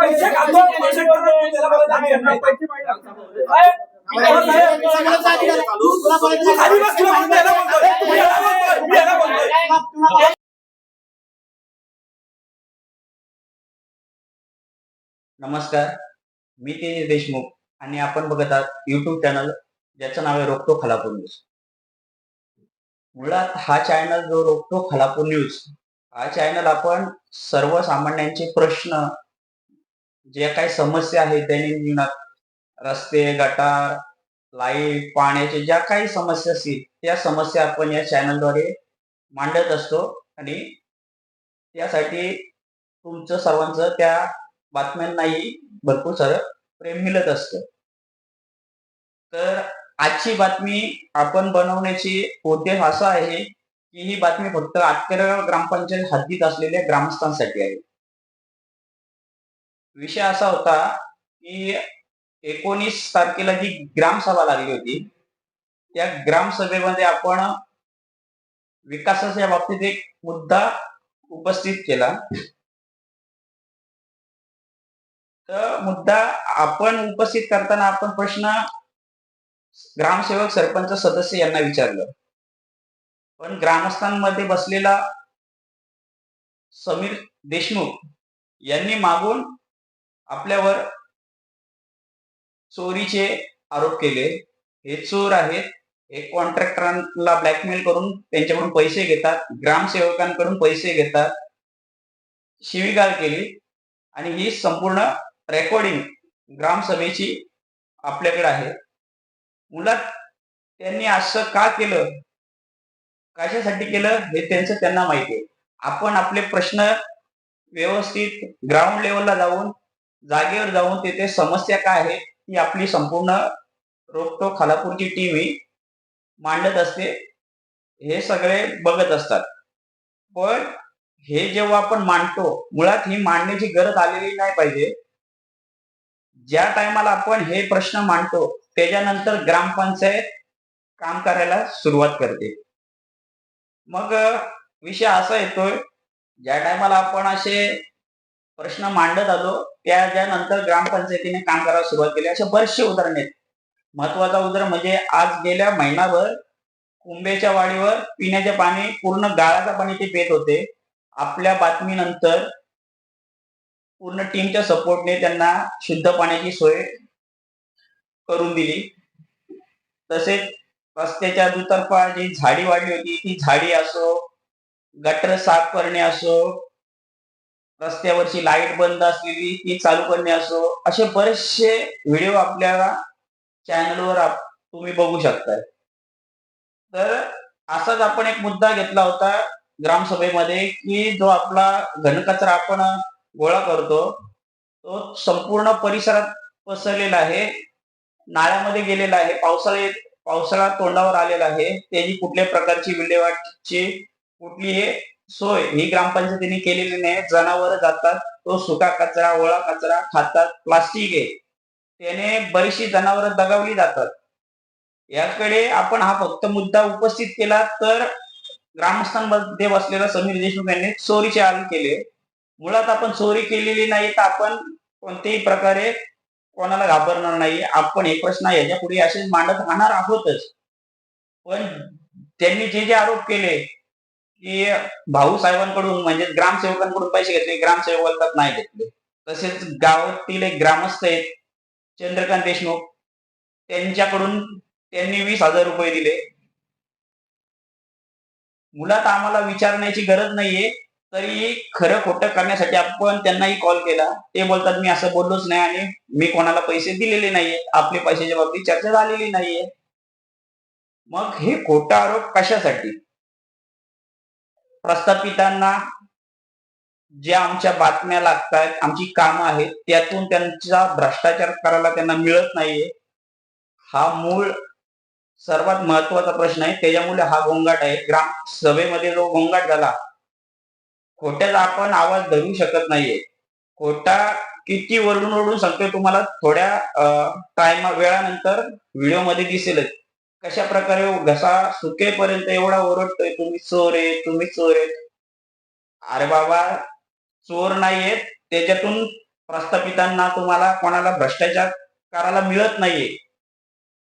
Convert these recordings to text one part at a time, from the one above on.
पैसे खातो त्याला मला दाखवत नाही. काय? तू खाली बस, तुला म्हणतोय, याला म्हणतोय, तुम्ही याला म्हणतोय, तुम्ही याला म्हणतोय. नमस्कार, मी तेज देशमुख आणि आपण बघत आहात युट्यूब चॅनल ज्याचं नाव आहे रोखतो खालापूर न्यूज. मुळात हा चॅनल जो रोखतो खालापूर न्यूज हा चॅनल आपण सर्वसामान्यांचे प्रश्न, जे काही समस्या आहेत दैनंदिन जीवनात, रस्ते, गटार, लाईट, पाण्याचे ज्या काही समस्या असतील त्या समस्या आपण या चॅनलद्वारे मांडत असतो आणि त्यासाठी तुमचं सर्वांचं त्या बातम्यांनाही भरपूर सारं प्रेम मिळत असतं. तर आजची बातमी आपण बनवण्याची उद्देश असा आहे की ही बातमी फक्त आटकेरगाव ग्रामपंचायत हद्दीत असलेल्या ग्रामस्थांसाठी आहे. विषय असा होता की 19 तारखेला जी ग्रामसभा लागली होती त्या ग्रामसभेमध्ये आपण विकासाच्या बाबतीत एक मुद्दा उपस्थित केला. तर मुद्दा आपण उपस्थित करताना आपण प्रश्न ग्रामसेवक, सरपंच, सदस्य यांना विचारलं, पण ग्रामस्थांमध्ये बसलेला समीर देशमुख यांनी मागून आपल्यावर चोरीचे आरोप केले. हे चोर आहेत, हे कॉन्ट्रॅक्टरांना ब्लॅकमेल करून त्यांच्याकडून पैसे घेतात, ग्रामसेवकांकडून पैसे घेतात, शिवीगाळ केली आणि ही संपूर्ण रेकॉर्डिंग ग्रामसभेची आपल्याकडे आहे. मुळात त्यांनी असं का केलं, कशासाठी केलं हे त्यांना माहिती आहे. आपण आपले प्रश्न व्यवस्थित ग्राउंड लेवलला जाऊन, जागेवर जाऊन तिथे समस्या काय आहे ती आपली संपूर्ण रोखतो खालापूरची टीम ही मांडत असते. हे सगळे बघत असतात. पण हे जेव्हा आपण मांडतो, मुळात ही मांडण्याची गरज आलेली नाही पाहिजे. ज्या टायमाला आपण हे प्रश्न मांडतो त्याच्यानंतर ग्रामपंचायत काम करायला सुरुवात करते. मग विषय असा येतोय, ज्या टायमाला आपण असे प्रश्न मांडत आलो त्यानंतर ग्रामपंचायतीने काम करायला सुरुवात केली. असे बरेचसे उदाहरण आहेत. महत्वाचा उदाहरण म्हणजे आज गेल्या महिनाभर कुंभेच्या वाडीवर पिण्याचे पाणी पूर्ण गाळाचं पाणी ते पेत होते. आपल्या बातमीनंतर पूर्ण टीमच्या सपोर्टने त्यांना शुद्ध पाण्याची सोय करून दिली. तसेच रस्त्याच्या दुतर्फा जी झाडी वाढली होती ती झाडी असो, गटर साफ करणे असो, रस्त्यावरची लाईट बंद असलेली ती चालू करणे असो, असे बरेचसे व्हिडिओ आपल्या चॅनलवर तुम्ही बघू शकताय. तर असाच आपण एक मुद्दा घेतला होता ग्रामसभेमध्ये की जो आपला घनकचरा आपण गोळा करतो तो संपूर्ण परिसरात पसरलेला आहे, नाळ्यामध्ये गेलेला आहे, पावसाळा तोंडावर आलेला आहे. त्याची कुठल्या प्रकारची विल्हेवाटची कुठलीही सोय ही ग्रामपंचायतीने केलेली नाही. जनावर जातात, तो सुका कचरा, ओला कचरा खातात, प्लास्टिक आहे, त्याने बरीचशी जनावर दगावली जातात. याकडे आपण हा फक्त मुद्दा उपस्थित केला तर ग्रामस्थांमध्ये बसलेला समीर देशमुख यांनी चोरीचे आरोप केले. मुळात आपण चोरी केलेली नाही तर आपण कोणत्याही प्रकारे कोणाला घाबरणार नाही. आपण हे प्रश्न याच्या पुढे असेच मांडत राहणार आहोतच. पण त्यांनी जे आरोप केले की भाऊ साहेबांकडून म्हणजे ग्रामसेवकांकडून पैसे घेतले, ग्रामसेवकांना नाही घेतले. तसेच गावातील एक ग्रामस्थ आहेत चंद्रकांत देशमुख, त्यांच्याकडून त्यांनी 20,000 रुपये दिले. मुळात आम्हाला विचारण्याची गरज नाहीये, तरी खरं खोटं करण्यासाठी आपण त्यांनाही कॉल केला. ते बोलतात मी असं बोललोच नाही आणि मी कोणाला पैसे दिलेले नाहीये, आपले पैशाच्या बाबतीत चर्चा झालेली नाहीये. मग हे खोटा आरोप कशासाठी? प्रस्थापितांना ज्या आमच्या बातम्या लागतात, आमची कामं आहेत, त्यातून त्यांचा भ्रष्टाचार करायला त्यांना मिळत नाहीये. हा मूळ सर्वात महत्वाचा प्रश्न आहे. त्याच्यामुळे हा गोंगाट आहे. ग्रामसभेमध्ये जो गोंगाट झाला, खोट्याचा आपण आवाज धरू शकत नाहीये. खोटा किती ओरडून ओरडून सांगतोय तुम्हाला थोड्या वेळानंतर व्हिडिओ मध्ये दिसेलच. कशा प्रकारे घसा सुकेपर्यंत एवढा ओरडतोय, तुम्ही चोर आहे, तुम्ही चोर आहे. अरे बाबा, चोर नाहीयेत, त्याच्यातून प्रस्थापितांना तुम्हाला कोणाला भ्रष्टाचाराला मिळत नाहीये.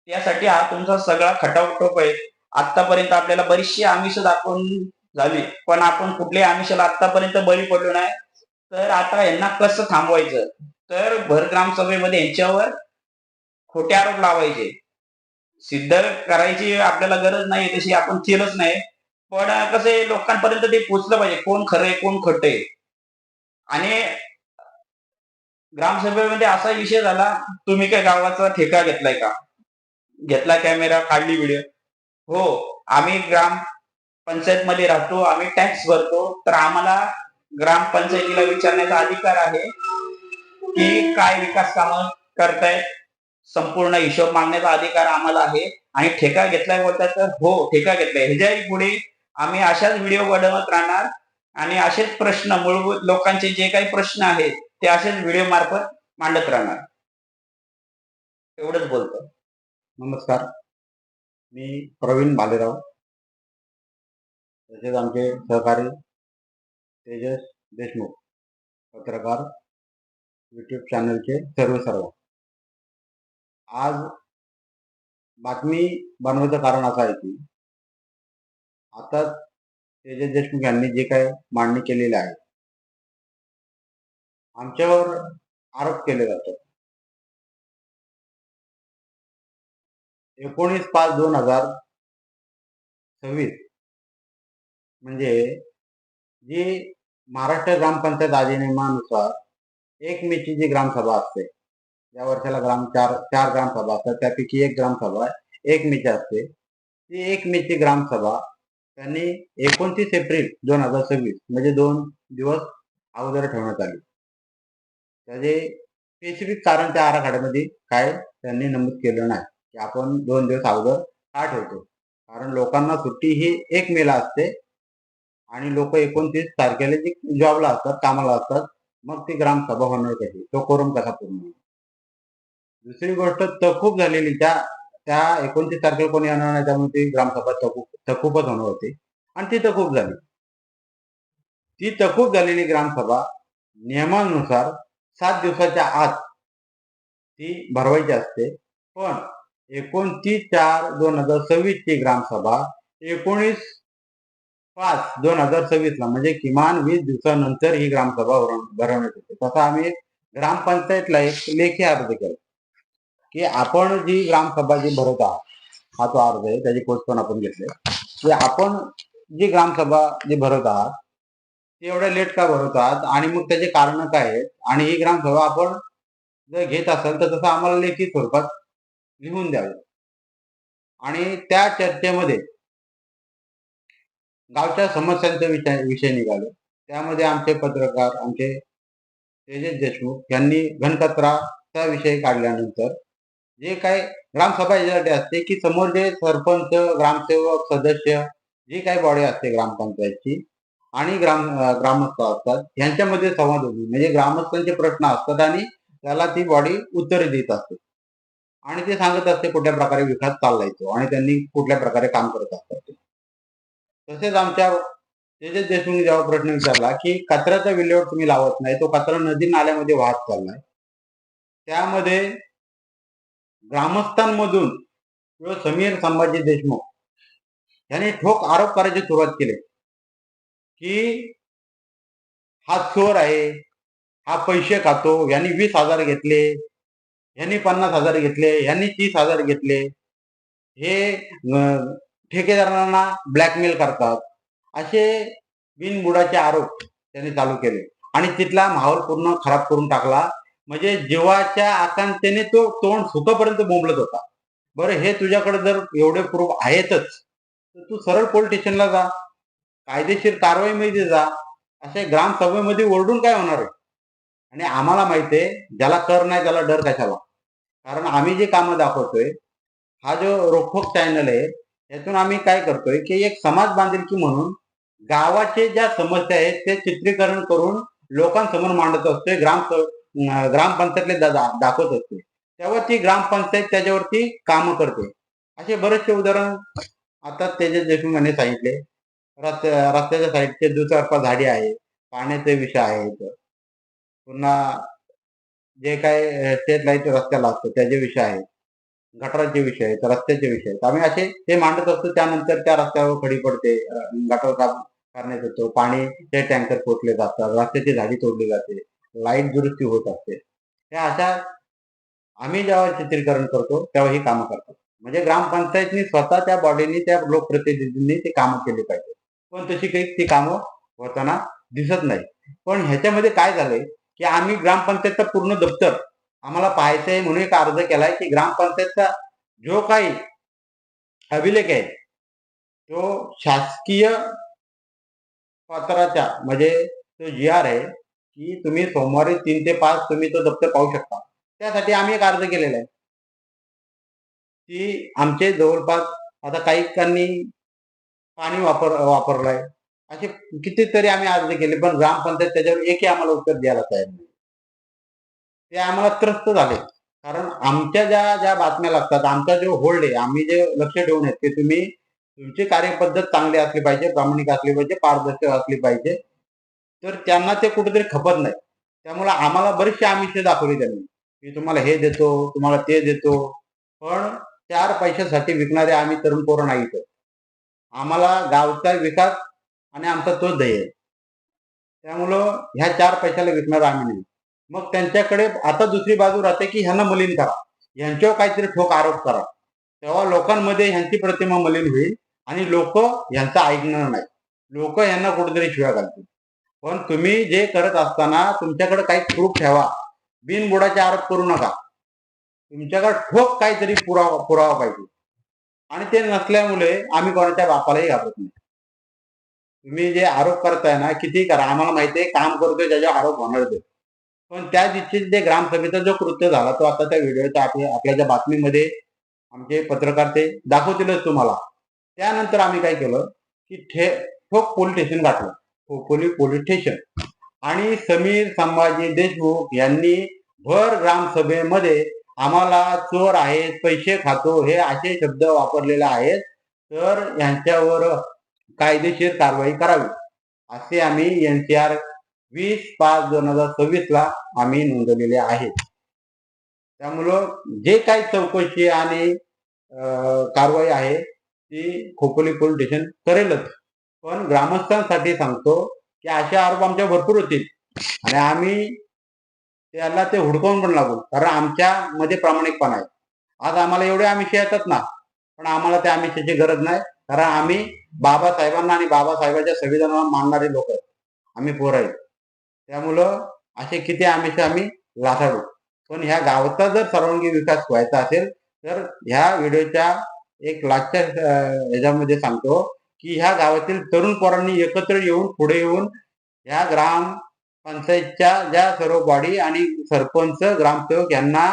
त्यासाठी हा तुमचा सगळा खटावटोप आहे. आतापर्यंत आपल्याला बरीचशी आमिष दाखवून झाली, पण आपण कुठल्याही आमिषाला आतापर्यंत बळी पडलो नाही. तर आता यांना कसं थांबवायचं? तर भर ग्रामसभेमध्ये यांच्यावर खोटे आरोप लावायचे. सिद्ध करायची आपल्याला गरज नाही, तशी आपण केलंच नाही. पण कसं आहे, लोकांपर्यंत ते पोहोचलं पाहिजे, कोण खरंय कोण खोटंय. आणि ग्रामसभेमध्ये असा विषय झाला, तुम्ही काय गावाचा ठेका घेतलाय का? घेतला, कॅमेरा काढली, व्हिडिओ. हो, आम्ही ग्रामपंचायत मध्ये राहतो, आम्ही टॅक्स भरतो, तर आम्हाला ग्रामपंचायतीला विचारण्याचा अधिकार आहे की काय विकास कामं करतायत. संपूर्ण हिशोब मागण्याचा अधिकार आम्हाला आहे. आणि ठेका घेतलाय बोलतात, तर हो, ठेका घेतलाय. ह्याच्याही पुढे आम्ही अशाच व्हिडिओ बनवत राहणार आणि असेच प्रश्न, मूलभूत लोकांचे जे काही प्रश्न आहेत ते असेच व्हिडिओ मार्फत मांडत राहणार. एवढंच बोलतो. नमस्कार, मी प्रवीण भालेराव, तसेच आमचे सहकारी तेजस देशमुख, पत्रकार, यूट्यूब चॅनलचे सर्व. आज बातमी बनवायचं कारण असं आहे की आता तेजस देशमुख यांनी जे काही मांडणी केलेली आहे, आमच्यावर आरोप केले जातात. 19/5/2026 म्हणजे जी महाराष्ट्र ग्रामपंचायत अधिनियमानुसार 1 मेची जी ग्रामसभा असते, या वर्षाला चार ग्रामसभा असतात, त्यापैकी एक ग्रामसभा 1 मेची असते. ती 1 मेची ग्रामसभा त्यांनी 29 एप्रिल 2026 म्हणजे 2 दिवस अगोदर ठेवण्यात आली. त्याचे स्पेसिफिक कारण त्या आराखड्यामध्ये काय त्यांनी नमूद केलं नाही की आपण 2 दिवस अगोदर का ठेवतो. कारण लोकांना सुट्टी ही 1 मेला असते आणि लोक 29 तारखेला जी जॉबला असतात, कामाला असतात. मग ती ग्रामसभा होणार कशी, तो कोरम कसा पूर्ण होईल. दुसरी गोष्ट, तहकूब झालेली त्या 29 तारखेला कोणी येणार नाही, त्यामुळे ती ग्रामसभा तहकूबच होणार होती आणि ती तहकूब झाली. ती तहकूब झालेली ग्रामसभा नियमानुसार 7 दिवसाच्या आत ती भरवायची असते. पण 29/4/2026 ची ग्रामसभा 19/5/2026 ला म्हणजे किमान 20 दिवसानंतर ही ग्रामसभा भरवण्यात येते. तसा आम्ही ग्रामपंचायतला एक लेखी अर्ज केला की आपण जी ग्रामसभा जी भरत आहात, हा तो अर्ज आहे, त्याची पोस्ट पण आपण घेतले की आपण जी ग्रामसभा जी भरत आहात ती एवढ्या लेट का भरत आहात आणि मग त्याचे कारण काय आहेत, आणि ही ग्रामसभा आपण जर घेत असाल तर तसं आम्हाला लेखी स्वरूपात लिहून द्यावे. आणि त्या चर्चेमध्ये गावच्या समस्यांचे विषय निघाले. त्यामध्ये आमचे पत्रकार, आमचे तेजस देशमुख यांनी घनकचराचा विषय काढल्यानंतर जे काही ग्रामसभा याच्यासाठी असते की समोर जे सरपंच, ग्रामसेवक, सदस्य, जी काही बॉडी असते ग्रामपंचायतची आणि ग्रामस्थ असतात, यांच्यामध्ये संवाद होतो. म्हणजे ग्रामस्थांचे प्रश्न असतात आणि त्याला ती बॉडी उत्तर देत असते आणि ते सांगत असते कुठल्या प्रकारे विकास चाललाय तो आणि त्यांनी कुठल्या प्रकारे काम करत असतात. तसेच आमच्या तेजस देशमुख जेव्हा प्रश्न विचारला की कचऱ्याचा विल्हेवाट तुम्ही लावत नाही, तो कचरा नदी नाल्यामध्ये वाहत चाललाय, त्यामध्ये ग्रामस्थांमधून किंवा समीर संभाजी देशमुख यांनी ठोक आरोप करायची सुरुवात केली की हा चोर आहे, हा पैसे खातो, यांनी 20,000 घेतले, यांनी 50,000 घेतले, यांनी 30,000 घेतले, हे ठेकेदारांना ब्लॅकमेल करतात, असे बिनबुडाचे आरोप त्यांनी चालू केले आणि तिथला माहोल पूर्ण खराब करून टाकला. म्हणजे जीवाच्या आकांक्षेने तो तोंड सुकपर्यंत बोंबलत होता. बरं, हे तुझ्याकडे जर एवढे प्रूफ आहेतच तर तू सरळ पोलीस स्टेशनला जा, कायदेशीर कारवाईमध्ये जा. अशा ग्रामसभेमध्ये ओरडून काय होणार आहे. आणि आम्हाला माहिती आहे, ज्याला कर नाही त्याला डर कशाला. कारण आम्ही जे कामं दाखवतोय, हा जो रोखोक चॅनल आहे, यातून आम्ही काय करतोय की एक समाज बांधिलकी म्हणून गावाचे ज्या समस्या आहेत ते चित्रीकरण करून लोकांसमोर मांडत असतोय, ग्रामपंचायतले दाखवत असते. तेव्हा ती ग्रामपंचायत त्याच्यावरती काम करते. असे बरेचसे उदाहरण आता तेजस देशमुख यांनी सांगितले. रस्त्याच्या साईडचे दुचारपा झाडी आहे, पाण्याचे विषय आहेत, पुन्हा जे काय स्ट्रीट लाईट रस्त्याला असतं त्याचे विषय आहेत, गटाराचे विषय आहेत, रस्त्याचे विषय आहेत, आम्ही असे ते मांडत असतो. त्यानंतर त्या रस्त्यावर खडी पडते, गटार काम करण्यात येतो, पाणीचे टँकर पोचले जातात, रस्त्याची झाडी तोडली जाते, लाईट दुरुस्ती होत असते. त्या अशा आम्ही जेव्हा चित्रीकरण करतो तेव्हा ही कामं करतात. म्हणजे ग्रामपंचायतनी स्वतः त्या बॉडीनी त्या लोकप्रतिनिधींनी ते कामं केली पाहिजे, पण तशी काही ती कामं होताना दिसत नाही. पण ह्याच्यामध्ये काय झालंय की आम्ही ग्रामपंचायतचं पूर्ण दप्तर आम्हाला पाहायचंय म्हणून एक अर्ज केलाय की ग्रामपंचायतचा जो काही अभिलेख आहे तो शासकीय पत्राच्या म्हणजे तो जी आर आहे की तुम्ही सोमवारी 3 ते 5 तुम्ही तो दप्तर पाहू शकता. त्यासाठी आम्ही एक अर्ज केलेला आहे की आमचे जवळपास आता काही पाणी वापरलाय, असे कितीतरी आम्ही अर्ज केले, पण ग्रामपंचायत त्याच्यावर एकही आम्हाला उत्तर द्यायला तयार नाही. ते आम्हाला त्रस्त झाले, कारण आमच्या ज्या ज्या बातम्या लागतात, आमचा जो होल्ड आहे, आम्ही जे लक्ष ठेवून आहेत की तुमची कार्यपद्धत चांगली असली पाहिजे, प्रामाणिक असली पाहिजे, पारदर्शक असली पाहिजे, तर त्यांना ते कुठेतरी खपत नाही. त्यामुळे आम्हाला बरीचशी आमिषे दाखवली त्यांनी की तुम्हाला हे देतो, तुम्हाला ते देतो, पण 4 पैशासाठी विकणारे आम्ही तरुण पोरं नाही. तर आम्हाला गावचा विकास आणि आमचा तोच ध्येय आहे. त्यामुळं ह्या 4 पैशाला विकणार आम्ही नाही. मग त्यांच्याकडे आता दुसरी बाजू राहते की ह्यांना मलिन करा, यांच्यावर काहीतरी ठोक आरोप करा, तेव्हा लोकांमध्ये ह्यांची प्रतिमा मलिन होईल आणि लोक यांचं ऐकणार नाही, लोक यांना कुठेतरी शिव्या घालतील. पण तुम्ही जे करत असताना तुमच्याकडे काही प्रूफ ठेवा, बिनबुडाचे आरोप करू नका. तुमच्याकडे ठोक काहीतरी पुरावा पाहिजे, आणि ते नसल्यामुळे आम्ही कोणाच्या बापालाही घाबरत नाही. तुम्ही जे आरोप करताय ना, किती करा, आम्हाला माहिती आहे काम करतोय त्याच्यावर आरोप होणार ते, पण त्या दिवशी जे ग्रामसभेचा जो कृत्य झाला तो आता त्या व्हिडिओचा आपल्या ज्या बातमीमध्ये आमचे पत्रकार ते दाखवतीलच तुम्हाला. त्यानंतर आम्ही काय केलं की ठोक पोलीस स्टेशन गाठलं, खोपोली पोलीस स्टेशन, आणि समीर संभाजी देशमुख यांनी भर ग्रामसभेमध्ये आम्हाला चोर आहेत, पैसे खातो, हे असे शब्द वापरलेले आहेत, तर यांच्यावर कायदेशीर कारवाई करावी असे आम्ही NCR 20/5/2026 ला आम्ही नोंदवलेले आहे. त्यामुळं जे काही चौकशी आणि कारवाई आहे ती खोपोली पोलीस स्टेशन करेलच. पण ग्रामस्थांसाठी सांगतो की असे आरोप आमच्या भरपूर होतील आणि आम्ही त्याला ते हुडकावून पण लागू, कारण आमच्या मध्ये प्रामाणिकपणा आहे. आज आम्हाला एवढे आमिषे येतात ना, पण आम्हाला त्या आमिषाची गरज नाही, कारण आम्ही बाबासाहेबांना आणि बाबासाहेबांच्या संविधानाला मानणारे लोक आहेत, आम्ही पोर आहेत. त्यामुळं असे किती आमिष आम्ही लाथाडू, पण ह्या गावाचा जर सर्वांगीण विकास व्हायचा असेल तर ह्या व्हिडिओच्या एक लास्टच्या ह्याच्यामध्ये सांगतो की ह्या गावातील तरुण पोरांनी एकत्र येऊन पुढे येऊन ह्या ग्रामपंचायतच्या ज्या सर्व बॉडी आणि सरपंच ग्रामसेवक यांना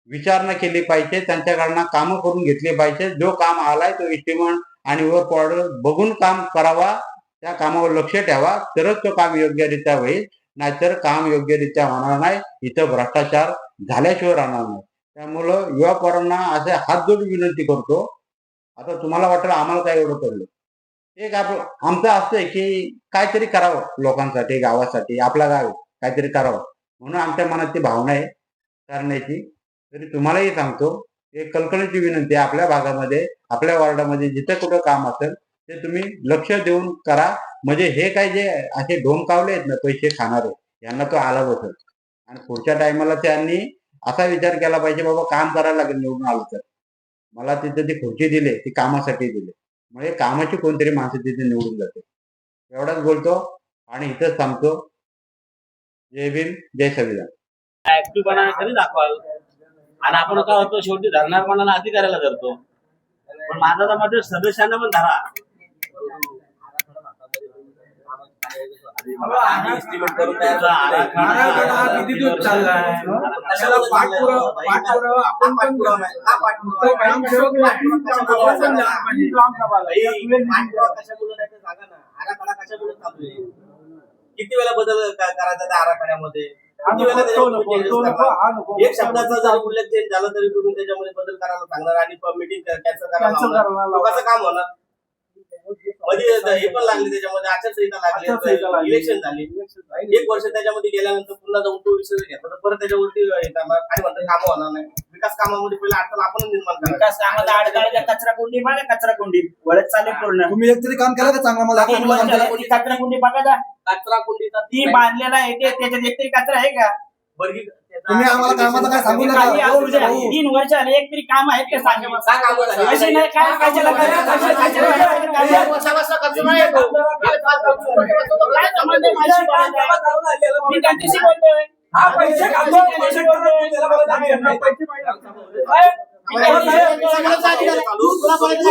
विचारणा केली पाहिजे, त्यांच्याकडनं कामं करून घेतली पाहिजे. जो काम आलाय तो एस्टिमेट आणि वर्क ऑर्डर बघून काम करावा, त्या कामावर लक्ष ठेवा, तरच तो काम योग्यरित्या होईल, नाहीतर काम योग्यरित्या होणार नाही. इथं भ्रष्टाचार झाल्याशिवाय राहणार नाही. त्यामुळं युवा पोरांना असे हात जोडून विनंती करतो. आता तुम्हाला वाटलं आम्हाला काय एवढं पडलं, एक आमचं असतंय की काहीतरी करावं लोकांसाठी, गावासाठी, आपला गाव काहीतरी करावं, म्हणून आमच्या मनात ती भावना आहे करण्याची. तरी तुम्हालाही सांगतो, एक कळकळीची विनंती आहे, आपल्या भागामध्ये आपल्या वॉर्डामध्ये जिथं कुठं काम असेल ते तुम्ही लक्ष देऊन करा, म्हणजे हे काय जे असे ढोंकावले आहेत ना पैसे खाणारे, यांना तो आला बसेल. आणि पुढच्या टायमाला त्यांनी असा विचार केला पाहिजे, बाबा काम करायला लागेल निवडून आलं तर, मला तिथं ती खुर्ची दिली ती कामासाठी दिली, म्हणजे कामाची कोणतरी माणसं तिथे निवडून जाते. एवढाच बोलतो आणि इथंच थांबतो. जय भीम, जय संविधान. ऍक्टिव्हपणा तरी दाखवाल, आणि आपण काय होतो शेवटी धरणारपणाला अधिकाऱ्याला धरतो, पण माझा तर मत सदस्यांना पण धरा. एस्टिमेट करून आराखडा किती दिवस चाललाय, कशाला पाठपुरावा आपण पण ग्रामसेवक आराखडा कशामुळे चालू आहे, किती वेळा बदल करायचा त्या आराखड्यामध्ये, किती वेळा एक शब्दाचा जर उल्लेख चेंज झाला तरी तुम्ही त्याच्यामध्ये बदल करायला सांगणार आणि मीटिंग कॅन्सल करायला लोकांचं काम होणार. मध्ये हे पण लागले, त्याच्यामध्ये आचारसंहिता आचारसंहिता लागली, लागली. इलेक्शन झाले, 1 वर्ष त्याच्यामध्ये गेल्यानंतर पुन्हा जाऊन तो विषय घेतला तर परत त्याच्यावरती हे करणार आणि म्हणतात कामं होणार नाही. विकास कामामध्ये पहिला अडथळा आपण निर्माण करायचा. विकास कामात अडथळा कचरा कुंडी बघा, कचरा कुंडी वळत चालेल पूर्ण तुम्ही एक तरी काम केलं का चांगला मला दाखवा, मला काम केलं. ती कचरा कुंडी बघा जा. कचरा कुंडीचा ती बांधलेला आहे ते, त्याच्यात एक तरी कचरा आहे का? तुम्ही आम्हाला कामाचं काय सांगू नका. खाली हो, असू द्या. भाऊ. 3 वर्ष आले एक तरी काम आहेत ते सांगा. काय कामं झाली? अशी नाही काय कशाला काय मी त्यांच्याशी बोलतोय. हा पैसे घालतो, पैसे घालतो, त्याला बोलायचं आम्ही यांना पैसे पाहिजे. तू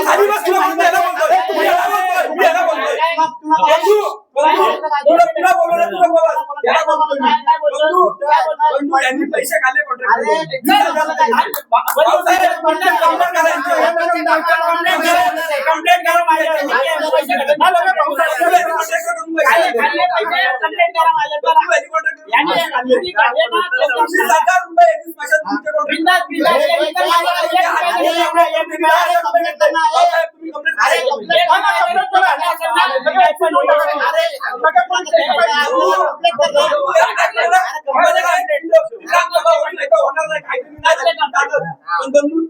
खाली बस, तुला बोलतोय, याला बोलतोय. तू याला बोलतोय, मी याला बोलतोय. बंधू, तुला बोलवलं, तुला बोलवलं. याला बोलतोय मी. बंधू, यांनी पैसे खाल्ले कॉन्ट्रॅक्ट. कंप्लेंट करा माझ्यावर. पैसे घेतले. कंप्लेंट करा माझ्यावर.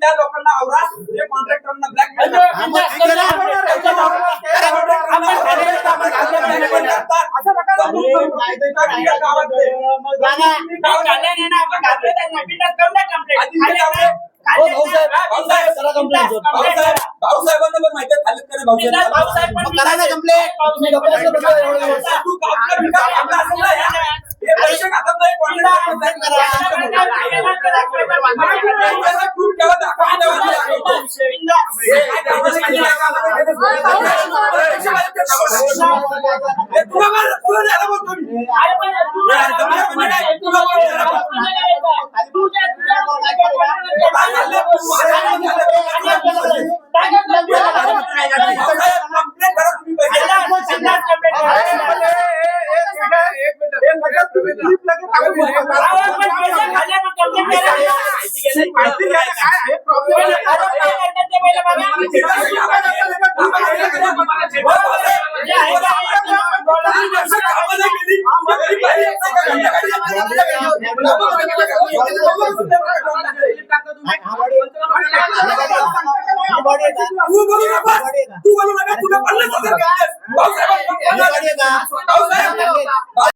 त्या लोकांना आवरा, कॉन्ट्रॅक्टरांना ब्लॅकमेल भाऊसाहेबांना पण माहिती आहे खाली भाऊसाहेब पैसे खातात नाही तू बोलू नका, तुला 50,000